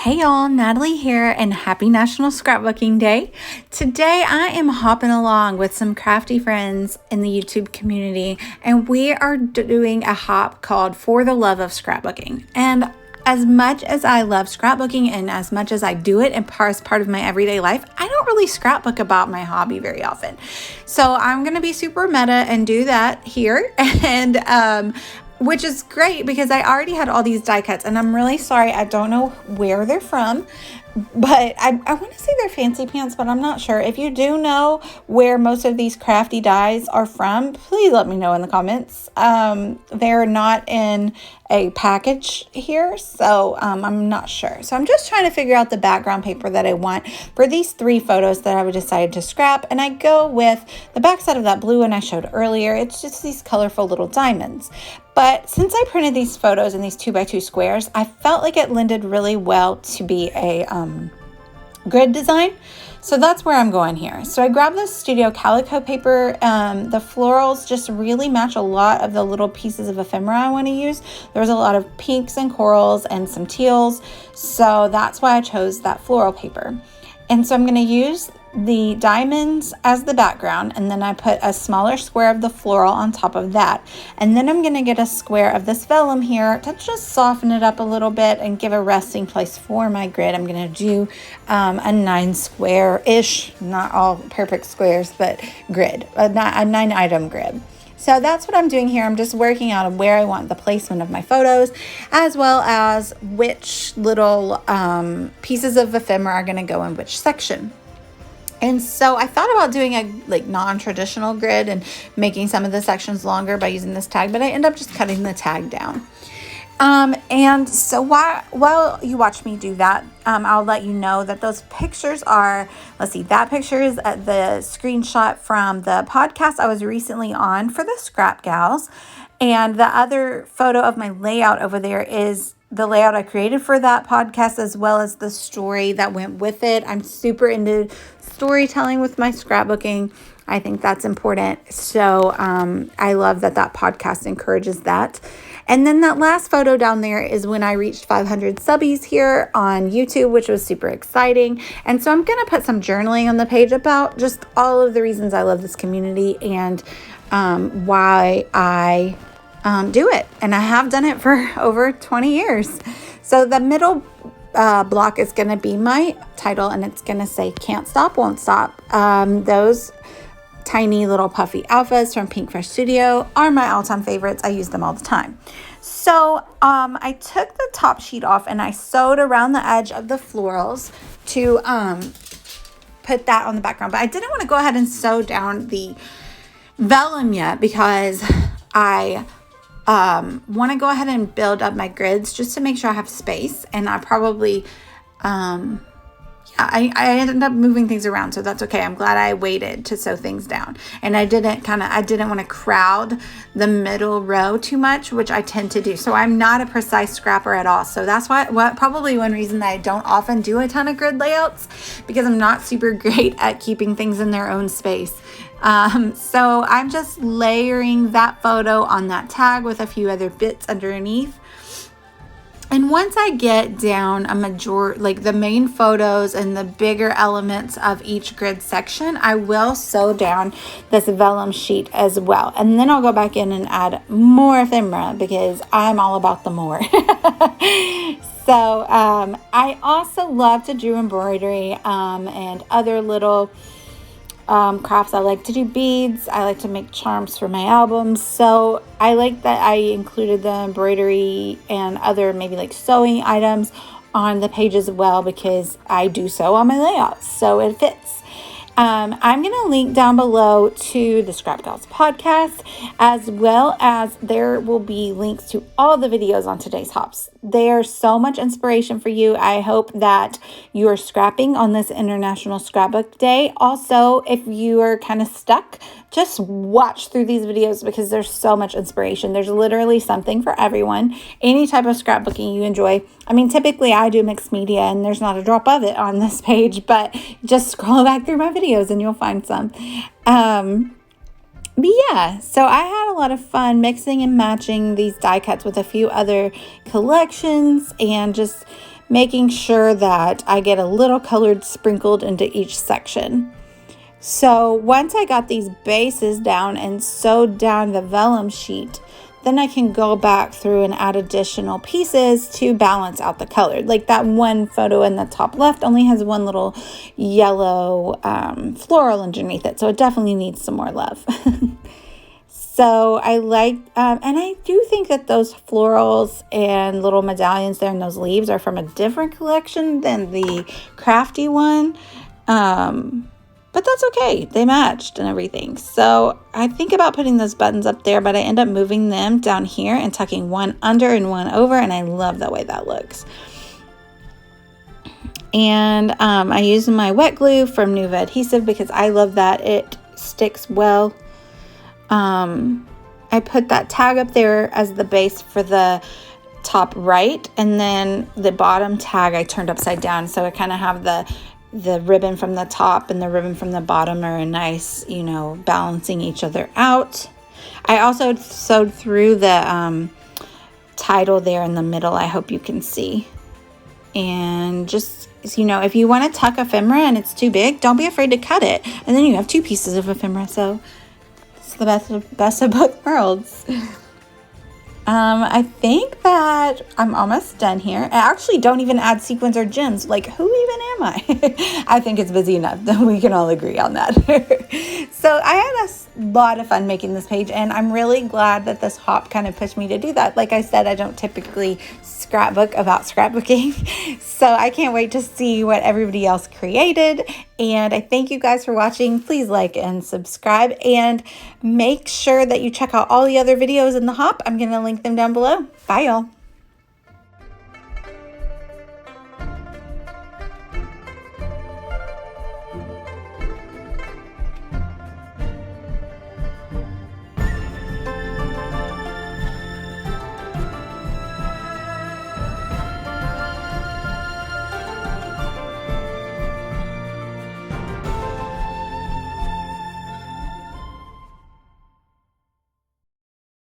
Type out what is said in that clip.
Hey y'all, Natalie here, and happy National Scrapbooking Day. Today I am hopping along with some crafty friends in the YouTube community, and we are doing a hop called For the Love of Scrapbooking. And as much as I love scrapbooking and as much as I do it as part of my everyday life, I don't really scrapbook about my hobby very often. So I'm going to be super meta and do that here. And which is great because I already had all these die cuts, and I'm really sorry, I don't know where they're from, but I want to say they're Fancy Pants, but I'm not sure. If you do know where most of these crafty dies are from, please let me know in the comments. They're not in a package here, so I'm not sure. So I'm just trying to figure out the background paper that I want for these 3 photos that I would decide to scrap, and I go with the backside of that blue one I showed earlier. It's just these colorful little diamonds. But since I printed these photos in these 2x2 squares, I felt like it lended really well to be a grid design. So that's where I'm going here. So I grabbed this Studio Calico paper. The florals just really match a lot of the little pieces of ephemera I want to use. There's a lot of pinks and corals and some teals. So that's why I chose that floral paper. And so I'm going to use the diamonds as the background, and then I put a smaller square of the floral on top of that. And then I'm going to get a square of this vellum here to just soften it up a little bit and give a resting place for my grid. I'm going to do a 9 square-ish, not all perfect squares, but grid, a 9 item grid. So that's what I'm doing here. I'm just working out where I want the placement of my photos, as well as which little pieces of ephemera are going to go in which section. And so I thought about doing a non-traditional grid and making some of the sections longer by using this tag, but I end up just cutting the tag down. And so while you watch me do that, I'll let you know that those pictures are, that picture is the screenshot from the podcast I was recently on for the Scrap Gals. And the other photo of my layout over there is the layout I created for that podcast, as well as the story that went with it. I'm super into storytelling with my scrapbooking. I think that's important. So I love that podcast encourages that. And then that last photo down there is when I reached 500 subbies here on YouTube, which was super exciting. And so I'm going to put some journaling on the page about just all of the reasons I love this community and why I do it. And I have done it for over 20 years. So the middle block is going to be my title, and it's going to say Can't Stop, Won't Stop. Those tiny little puffy alphas from Pink Fresh Studio are my all-time favorites. I use them all the time. So I took the top sheet off and I sewed around the edge of the florals to put that on the background. But I didn't want to go ahead and sew down the vellum yet because I want to go ahead and build up my grids just to make sure I have space. And I probably I ended up moving things around, so that's okay. I'm glad I waited to sew things down. And I didn't want to crowd the middle row too much, which I tend to do. So I'm not a precise scrapper at all. So that's probably one reason that I don't often do a ton of grid layouts, because I'm not super great at keeping things in their own space. So I'm just layering that photo on that tag with a few other bits underneath. And once I get down the main photos and the bigger elements of each grid section, I will sew down this vellum sheet as well. And then I'll go back in and add more ephemera because I'm all about the more. So I also love to do embroidery and other little crafts. I like to do beads. I like to make charms for my albums. So I like that I included the embroidery and other maybe sewing items on the page as well, because I do sew on my layouts. So it fits. I'm going to link down below to the Scrap Gals podcast, as well as there will be links to all the videos on today's hops. There's so much inspiration for you. I hope that you're scrapping on this International Scrapbook Day. Also, if you are kind of stuck, just watch through these videos because there's so much inspiration. There's literally something for everyone. Any type of scrapbooking you enjoy. I mean, typically I do mixed media and there's not a drop of it on this page, but just scroll back through my videos and you'll find some. But yeah, so I had a lot of fun mixing and matching these die cuts with a few other collections and just making sure that I get a little colored sprinkled into each section. So once I got these bases down and sewed down the vellum sheet, then I can go back through and add additional pieces to balance out the color. Like that one photo in the top left only has one little yellow floral underneath it. So it definitely needs some more love. So I like, and I do think that those florals and little medallions there and those leaves are from a different collection than the crafty one. But that's okay. They matched and everything. So I think about putting those buttons up there, but I end up moving them down here and tucking one under and one over. And I love the way that looks. And I use my wet glue from Nuva Adhesive because I love that it sticks well. I put that tag up there as the base for the top right. And then the bottom tag I turned upside down. So I kind of have the ribbon from the top and the ribbon from the bottom are a nice, balancing each other out. I also sewed through the title there in the middle. I hope you can see. And just, if you want to tuck ephemera and it's too big, don't be afraid to cut it. And then you have two pieces of ephemera. So it's the best of both worlds. I think that I'm almost done here. I actually don't even add sequins or gems. Like, who even am I? I think it's busy enough that we can all agree on that. So I had a lot of fun making this page, and I'm really glad that this hop kind of pushed me to do that. Like I said, I don't typically scrapbook about scrapbooking. So I can't wait to see what everybody else created. And I thank you guys for watching. Please like and subscribe, and make sure that you check out all the other videos in the hop. I'm going to link them down below. Bye, y'all.